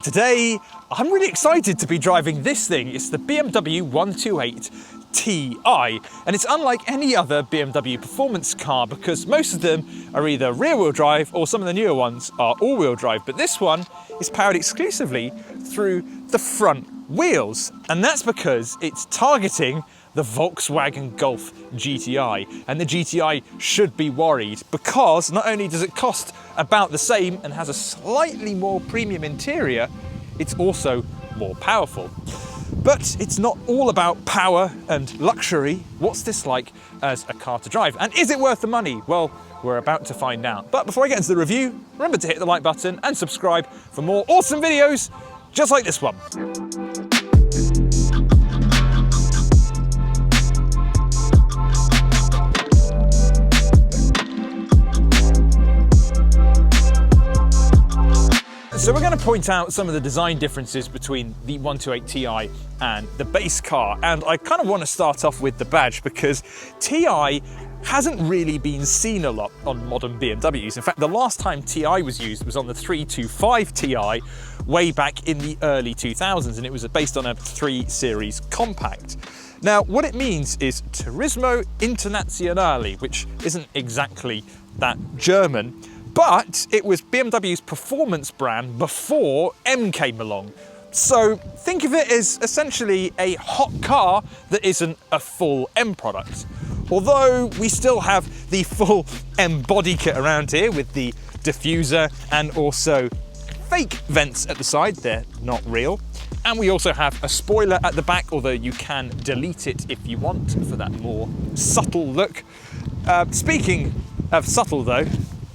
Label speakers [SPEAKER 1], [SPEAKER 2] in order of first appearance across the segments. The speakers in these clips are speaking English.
[SPEAKER 1] Today, I'm really excited to be driving this thing. It's the BMW 128 Ti, and it's unlike any other BMW performance car because most of them are either rear-wheel drive or some of the newer ones are all-wheel drive, but this one is powered exclusively through the front wheels, and that's because it's targeting the Volkswagen Golf GTI, and the GTI should be worried because not only does it cost about the same and has a slightly more premium interior, it's also more powerful. But it's not all about power and luxury. What's this like as a car to drive? And is it worth the money? Well, we're about to find out. But before I get into the review, remember to hit the like button and subscribe for more awesome videos just like this one. So we're going to point out some of the design differences between the 128 Ti and the base car, and I kind of want to start off with the badge because Ti hasn't really been seen a lot on modern BMWs. In fact, the last time Ti was used was on the 325 Ti way back in the early 2000s, and it was based on a 3 Series compact. Now, what it means is Turismo Internazionale, which isn't exactly that German, but it was BMW's performance brand before M came along. So think of it as essentially a hot car that isn't a full M product. Although we still have the full M body kit around here with the diffuser and also fake vents at the side, they're not real. And we also have a spoiler at the back, although you can delete it if you want for that more subtle look. Speaking of subtle though,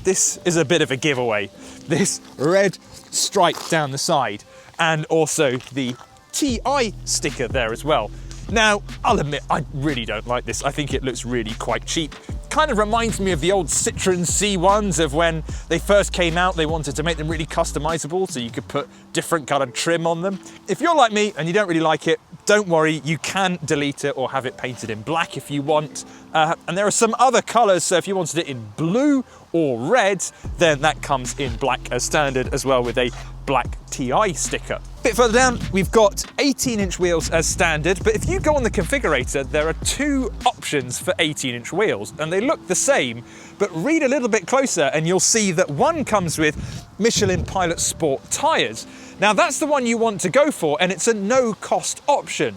[SPEAKER 1] this is a bit of a giveaway. This red stripe down the side and also the TI sticker there as well. Now, I'll admit, I really don't like this. I think it looks really quite cheap. Kind of reminds me of the old Citroen C1s of when they first came out. They wanted to make them really customizable so you could put different colored trim on them. If you're like me and you don't really like it, don't worry, you can delete it or have it painted in black if you want. And there are some other colors, so if you wanted it in blue or red, then that comes in black as standard as well with a black TI sticker. A bit further down, we've got 18-inch wheels as standard, but if you go on the configurator, there are 2 options for 18-inch wheels, and they look the same, but read a little bit closer and you'll see that one comes with Michelin Pilot Sport tyres. Now that's the one you want to go for, and it's a no-cost option.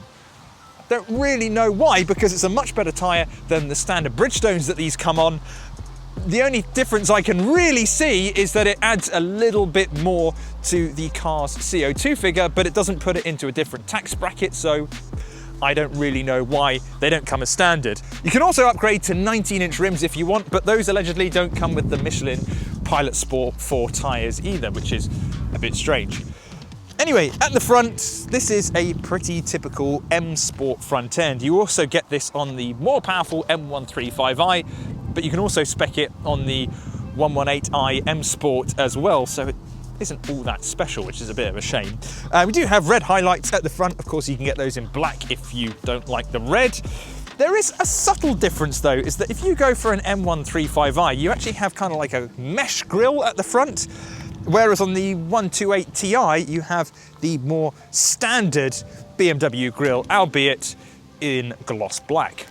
[SPEAKER 1] Don't really know why, because it's a much better tyre than the standard Bridgestones that these come on. The only difference I can really see is that it adds a little bit more to the car's CO2 figure, but it doesn't put it into a different tax bracket, so I don't really know why they don't come as standard. You can also upgrade to 19-inch rims if you want, but those allegedly don't come with the Michelin Pilot Sport 4 tyres either, which is a bit strange. Anyway, at the front, this is a pretty typical M Sport front end. You also get this on the more powerful M135i, but you can also spec it on the 118i M Sport as well, so it isn't all that special, which is a bit of a shame. We do have red highlights at the front. Of course, you can get those in black if you don't like the red. There is a subtle difference though, is that if you go for an M135i, you actually have kind of like a mesh grille at the front, whereas on the 128 Ti, you have the more standard BMW grille, albeit in gloss black.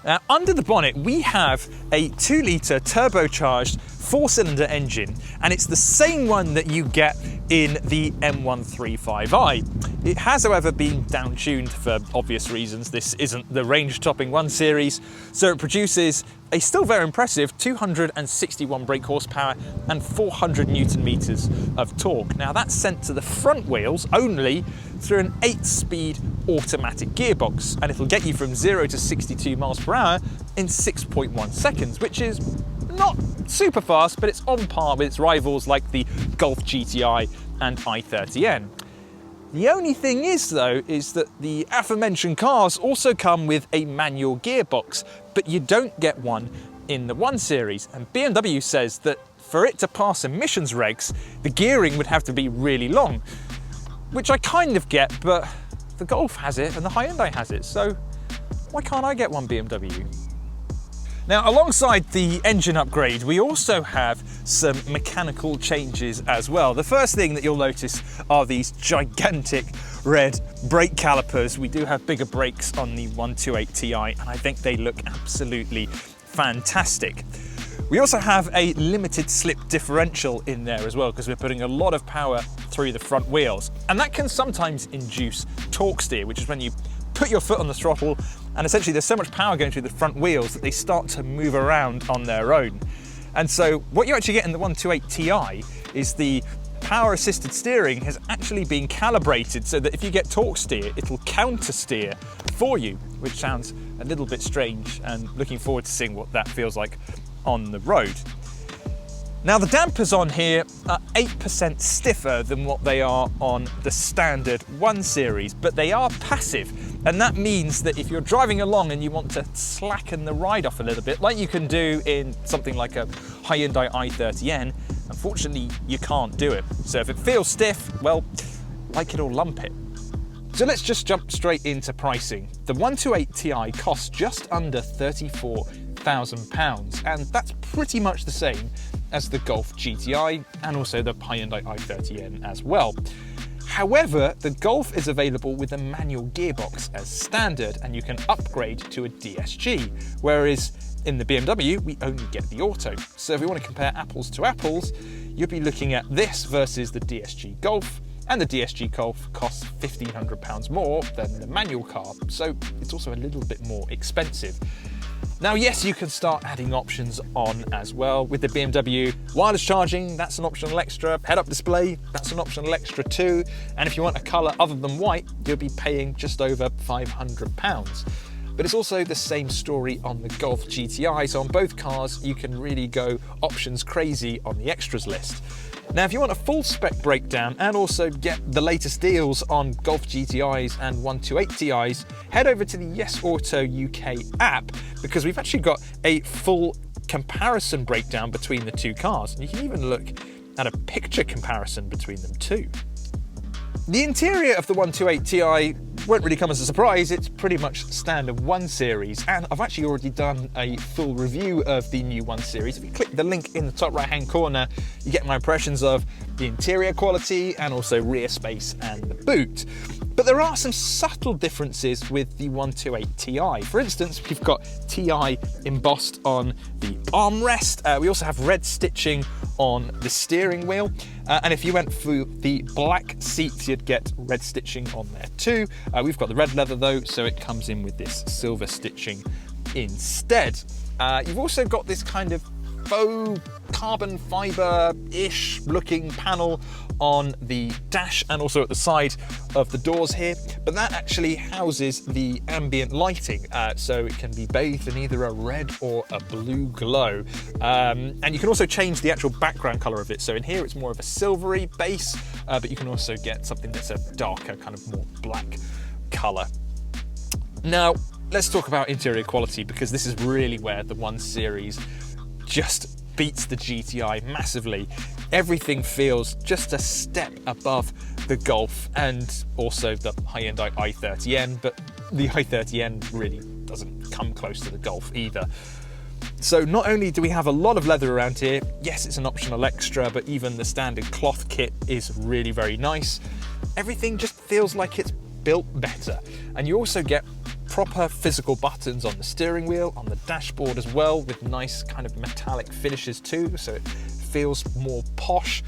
[SPEAKER 1] Now, under the bonnet, we have a 2-litre turbocharged 4-cylinder engine, and it's the same one that you get in the M135i. It has, however, been down-tuned for obvious reasons. This isn't the range-topping 1 Series, so it produces a still very impressive 261 brake horsepower and 400 Newton meters of torque. Now that's sent to the front wheels only through an 8-speed automatic gearbox, and it'll get you from 0 to 62 miles per hour in 6.1 seconds, which is not super fast, but it's on par with its rivals like the Golf GTI and i30N. The only thing is though, is that the aforementioned cars also come with a manual gearbox, but you don't get one in the 1 Series, and BMW says that for it to pass emissions regs, the gearing would have to be really long, which I kind of get, but the Golf has it and the Hyundai has it, so why can't I get one BMW? Now, alongside the engine upgrade, we also have some mechanical changes as well. The first thing that you'll notice are these gigantic red brake calipers. We do have bigger brakes on the 128 Ti, and I think they look absolutely fantastic. We also have a limited slip differential in there as well, because we're putting a lot of power through the front wheels. And that can sometimes induce torque steer, which is when you put your foot on the throttle and essentially there's so much power going through the front wheels that they start to move around on their own. And so what you actually get in the 128 Ti is the power assisted steering has actually been calibrated so that if you get torque steer, it'll counter steer for you, which sounds a little bit strange, and looking forward to seeing what that feels like on the road. Now, the dampers on here are 8% stiffer than what they are on the standard 1 Series, but they are passive. And that means that if you're driving along and you want to slacken the ride off a little bit, like you can do in something like a Hyundai i30N, unfortunately, you can't do it. So if it feels stiff, well, like it or lump it. So let's just jump straight into pricing. The 128 Ti costs just under £34,000, and that's pretty much the same as the Golf GTI and also the Hyundai i30N as well. However, the Golf is available with a manual gearbox as standard, and you can upgrade to a DSG, whereas in the BMW, we only get the auto. So if we want to compare apples to apples, you'll be looking at this versus the DSG Golf, and the DSG Golf costs £1,500 more than the manual car, so it's also a little bit more expensive. Now, yes, you can start adding options on as well. With the BMW, wireless charging, that's an optional extra. Head-up display, that's an optional extra too. And if you want a colour other than white, you'll be paying just over £500. But it's also the same story on the Golf GTI, so on both cars, you can really go options crazy on the extras list. Now, if you want a full spec breakdown and also get the latest deals on Golf GTIs and 128 Ti's, head over to the Yes Auto UK app, because we've actually got a full comparison breakdown between the two cars. And you can even look at a picture comparison between them too. The interior of the 128 Ti won't really come as a surprise. It's pretty much standard 1 Series, and I've actually already done a full review of the new 1 Series. If you click the link in the top right hand corner, you get my impressions of the interior quality and also rear space and the boot. But there are some subtle differences with the 128 Ti. For instance, we've got Ti embossed on the armrest. We also have red stitching on the steering wheel. And if you went for the black seats, you'd get red stitching on there too. We've got the red leather though, so it comes in with this silver stitching instead. You've also got this kind of faux carbon fibre-ish looking panel on the dash and also at the side of the doors here, but that actually houses the ambient lighting, so it can be bathed in either a red or a blue glow. And you can also change the actual background colour of it, so in here it's more of a silvery base, but you can also get something that's a darker, kind of more black colour. Now, let's talk about interior quality, because this is really where the 1 Series just beats the GTI massively. Everything feels just a step above the Golf and also the Hyundai i30N, but the i30N really doesn't come close to the Golf either. So not only do we have a lot of leather around here, yes, it's an optional extra, but even the standard cloth kit is really very nice. Everything just feels like it's built better, and you also get proper physical buttons on the steering wheel, on the dashboard as well, with nice kind of metallic finishes too, so it feels more posh.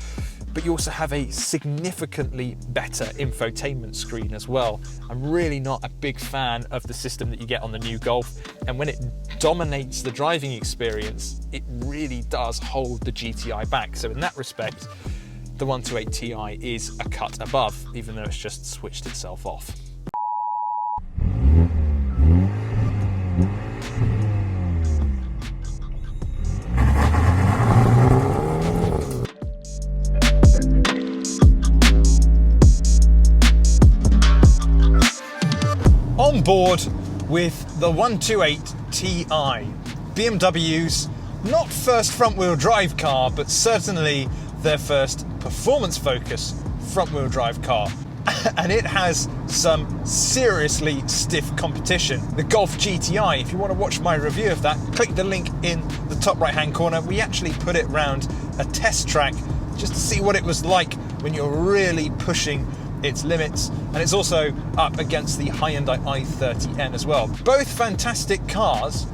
[SPEAKER 1] But you also have a significantly better infotainment screen as well. I'm really not a big fan of the system that you get on the new Golf, and when it dominates the driving experience, it really does hold the GTI back. So in that respect, the 128 Ti is a cut above, even though it's just switched itself off. On board with the 128 Ti, BMW's not first front-wheel drive car, but certainly their first performance-focused front-wheel drive car. and it has some seriously stiff competition. The Golf GTI, if you want to watch my review of that, click the link in the top right hand corner. We actually put it round a test track just to see what it was like when you're really pushing its limits, and it's also up against the Hyundai i30N as well. Both fantastic cars,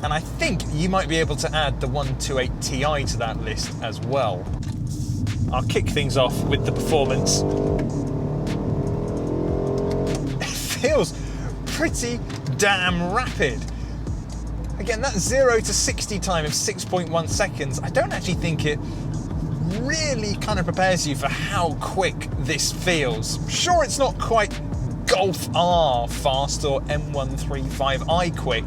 [SPEAKER 1] and I think you might be able to add the 128 Ti to that list as well. I'll kick things off with the performance. It feels pretty damn rapid. Again, that 0 to 60 time of 6.1 seconds, I don't actually think it really kind of prepares you for how quick this feels. Sure, it's not quite Golf R fast or M135i quick,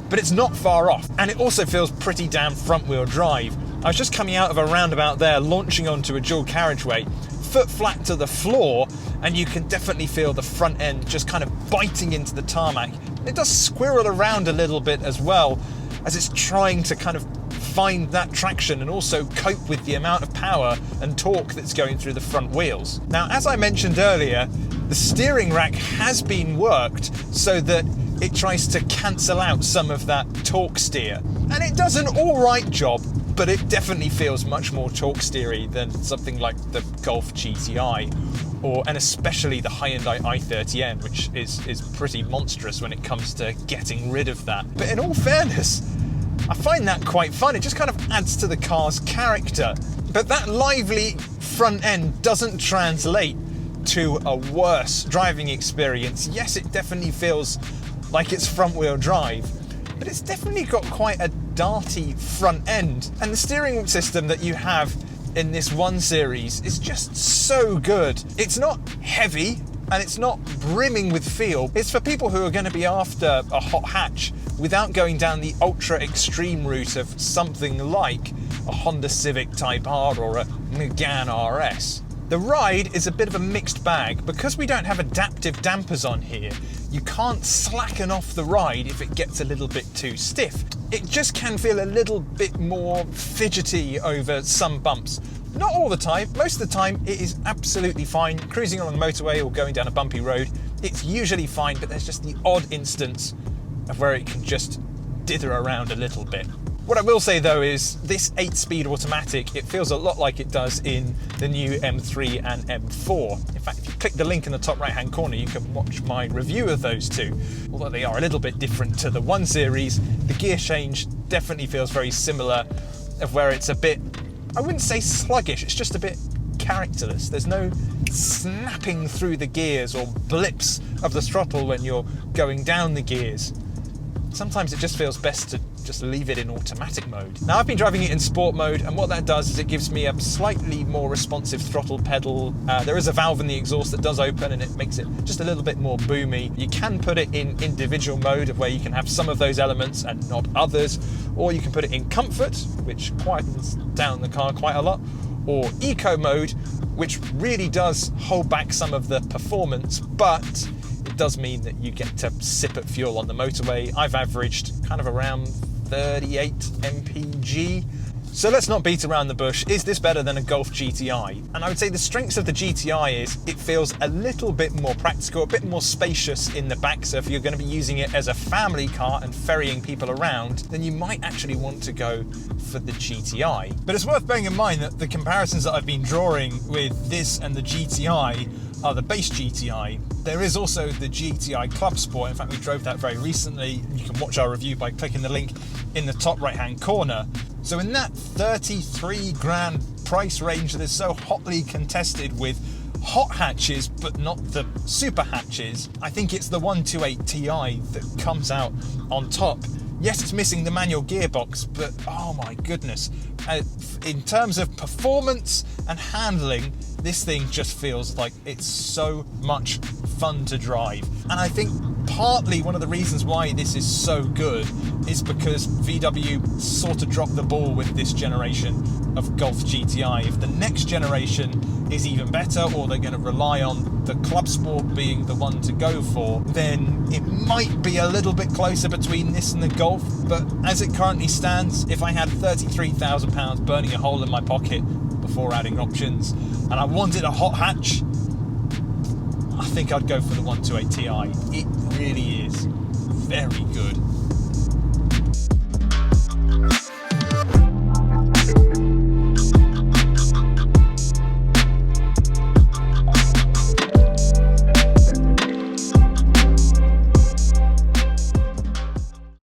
[SPEAKER 1] but it's not far off. And it also feels pretty damn front wheel drive. I was just coming out of a roundabout there, launching onto a dual carriageway, foot flat to the floor, and you can definitely feel the front end just kind of biting into the tarmac. It does squirrel around a little bit as well, as it's trying to kind of find that traction and also cope with the amount of power and torque that's going through the front wheels. Now, as I mentioned earlier, the steering rack has been worked so that it tries to cancel out some of that torque steer. And it does an all right job, but it definitely feels much more torque steery than something like the Golf GTI, and especially the Hyundai i30N, which is pretty monstrous when it comes to getting rid of that. But in all fairness, I find that quite fun. It just kind of adds to the car's character. But that lively front end doesn't translate to a worse driving experience. Yes, it definitely feels like it's front wheel drive, but it's definitely got quite a darty front end. And the steering system that you have in this 1 Series is just so good. It's not heavy and it's not brimming with feel. It's for people who are going to be after a hot hatch without going down the ultra extreme route of something like a Honda Civic Type R or a Megane RS. The ride is a bit of a mixed bag. Because we don't have adaptive dampers on here, you can't slacken off the ride if it gets a little bit too stiff. It just can feel a little bit more fidgety over some bumps. Not all the time. Most of the time it is absolutely fine. Cruising along the motorway or going down a bumpy road, it's usually fine, but there's just the odd instance of where it can just dither around a little bit. What I will say though is this 8-speed automatic, it feels a lot like it does in the new M3 and M4. In fact, if you click the link in the top right hand corner, you can watch my review of those two. Although they are a little bit different to the 1 Series, the gear change definitely feels very similar, of where it's a bit, I wouldn't say sluggish, it's just a bit characterless. There's no snapping through the gears or blips of the throttle when you're going down the gears. Sometimes it just feels best to just leave it in automatic mode. Now, I've been driving it in sport mode, and what that does is it gives me a slightly more responsive throttle pedal. There is a valve in the exhaust that does open and it makes it just a little bit more boomy. You can put it in individual mode, of where you can have some of those elements and not others, or you can put it in comfort, which quietens down the car quite a lot, or eco mode, which really does hold back some of the performance, but it does mean that you get to sip at fuel on the motorway. I've averaged kind of around 38 mpg. So let's not beat around the bush. Is this better than a Golf GTI? And I would say the strengths of the GTI is it feels a little bit more practical, a bit more spacious in the back. So if you're going to be using it as a family car and ferrying people around, then you might actually want to go for the GTI. But it's worth bearing in mind that the comparisons that I've been drawing with this and the GTI are the base GTI. There is also the GTI Club Sport. In fact, we drove that very recently. You can watch our review by clicking the link in the top right hand corner. So in that 33 grand price range that is so hotly contested with hot hatches but not the super hatches, I think it's the 128 Ti that comes out on top. Yes, it's missing the manual gearbox, but oh my goodness. In terms of performance and handling, this thing just feels like it's so much fun to drive. And I think partly one of the reasons why this is so good is because VW sort of dropped the ball with this generation of Golf GTI. If the next generation is even better, or they're going to rely on the Club Sport being the one to go for, then it might be a little bit closer between this and the Golf. But as it currently stands, if I had £33,000 burning a hole in my pocket before adding options, and I wanted a hot hatch, I think I'd go for the 128 Ti. It really is very good.